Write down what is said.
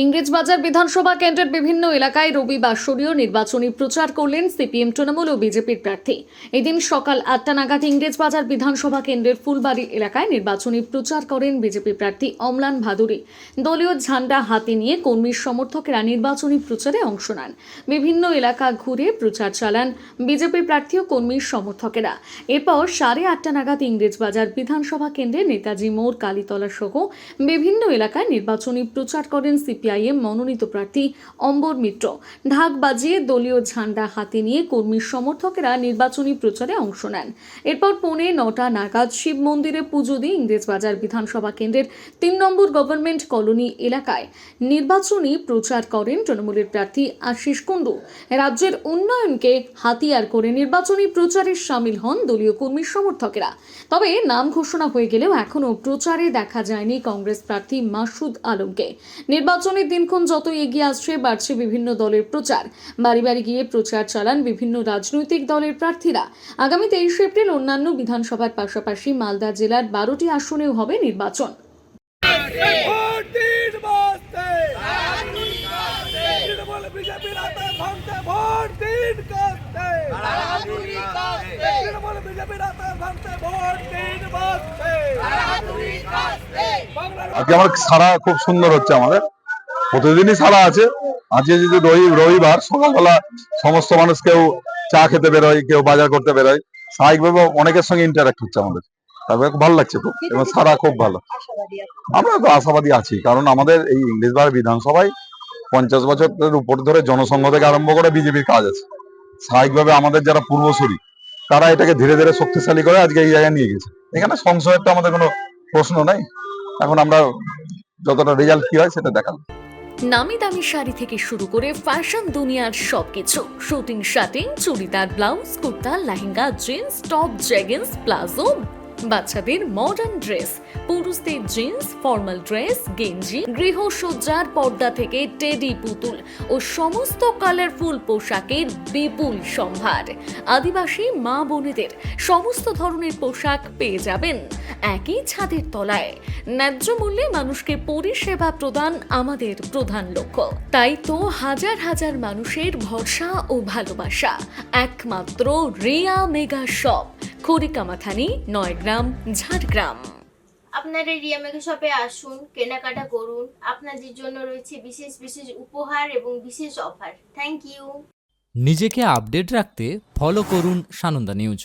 ইংরেজবাজার বিধানসভা কেন্দ্রের বিভিন্ন এলাকায় রবিবাসরীয় নির্বাচনী প্রচার করলেন সিপিএম, তৃণমূল ও বিজেপির প্রার্থী। এদিন সকাল 8টা নাগাদ ইংরেজবাজার বিধানসভা কেন্দ্রের ফুলবাড়ি এলাকায় নির্বাচনী প্রচার করেন বিজেপি প্রার্থী অম্লান ভাদুড়ী। দলীয় ঝান্ডা হাতে নিয়ে কর্মী সমর্থকেরা নির্বাচনী প্রচারে অংশ নেন। বিভিন্ন এলাকা ঘুরে প্রচার চালান বিজেপি প্রার্থী ও কর্মী সমর্থকেরা। এরপর 8:30 নাগাদ ইংরেজবাজার বিধানসভা কেন্দ্রে নেতাজি মোড়, কালীতলা সহ বিভিন্ন এলাকায় নির্বাচনী প্রচার করেন সিপিআইএম মনোনীত প্রার্থী অম্বর মিত্র। ঢাক বাজিয়ে দলীয় ঝান্ডা হাতে নিয়ে কর্মী সমর্থকেরা নির্বাচনী প্রচারে অংশ নেন। এরপর 9:45 নাগাদ শিব মন্দিরে পুজো দিয়ে ইংরেজবাজার বিধানসভা কেন্দ্রের 3 নম্বর গভর্নমেন্ট কলোনি এলাকায় নির্বাচনী প্রচার করেন তৃণমূলের প্রার্থী আশিস কুণ্ডু। রাজ্যের উন্নয়নকে হাতিয়ার করে নির্বাচনী প্রচারে সামিল হন দলীয় কর্মী সমর্থকেরা। তবে নাম ঘোষণা হয়ে গেলেও এখনও প্রচারে দেখা যায়নি কংগ্রেস প্রার্থী মাসুদ আলমকে। নির্বাচনের দিনক্ষণ যত এগিয়ে আসছে বাড়ছে বিভিন্ন দলের প্রচার। বাড়ি বাড়ি গিয়ে প্রচার চালান বিভিন্ন রাজনৈতিক দলের প্রার্থীরা। আগামী 23 এপ্রিল অন্যান্য বিধানসভার পাশাপাশি মালদা জেলার 12টি আসনেও হবে নির্বাচন। আজকে আমার সারা খুব সুন্দর হচ্ছে, আমাদের প্রতিদিনই সারা আছে। আজকে যদি রবিবার সকালবেলা সমস্ত মানুষ কেউ চা খেতে বেরোয়, কেউ বাজার করতে বেরোয়, স্বাভাবিকভাবে অনেকের সঙ্গে ইন্টারাক্ট হচ্ছে আমাদের। তারপরে খুব ভালো লাগছে খুব, এবং সারা খুব ভালো। আমরা তো আশাবাদী আছি, কারণ আমাদের এই ইংরেজবাজার বিধানসভায় 50 বছরের উপর ধরে জনসংঘ থেকে আরম্ভ করে বিজেপির কাজ আছে। স্বাভাবিকভাবে আমাদের যারা পূর্বসূরি তারা এটাকে ধীরে ধীরে শক্তিশালী করে আজকে এই জায়গায় নিয়ে গেছে। এখানে সংশয়ের তো আমাদের কোনো প্রশ্ন নাই। এখন আমরা যতটা রেজাল্ট কি হয় সেটা দেখাবো। নামি দামি শাড়ি থেকে শুরু করে ফ্যাশন দুনিয়ার সবকিছু, shooting shirting, churidar, blouse, kurta, lehenga, jeans, top, jeggings, palazzo, বাচ্চাদের মডার্ন ড্রেস, পুরুষদের জিন্স, ফর্মাল ড্রেস, গেঞ্জি, গৃহসজ্জার পর্দা থেকে টেডি পুতুল ও সমস্ত কালারফুল পোশাকের বিপুল সম্ভার। আদিবাসী মা বোনেদের সমস্ত ধরনের পোশাক পেয়ে যাবেন একই ছাদের তলায়। ন্যায্য মূল্যে মানুষকে পরিষেবা প্রদান আমাদের প্রধান লক্ষ্য। তাই তো হাজার হাজার মানুষের ভরসা ও ভালোবাসা একমাত্র রিয়া মেগা শপ, খড়িকামাথানি, 9 গ্রাম, ঝাড়গ্রাম। আপনারা রিয়া মেগা শপে আসুন, কেনাকাটা করুন। আপনাদের জন্য রয়েছে বিশেষ বিশেষ উপহার এবং বিশেষ অফার। Thank you. নিজেকে আপডেট রাখতে ফলো করুন সানন্দা নিউজ।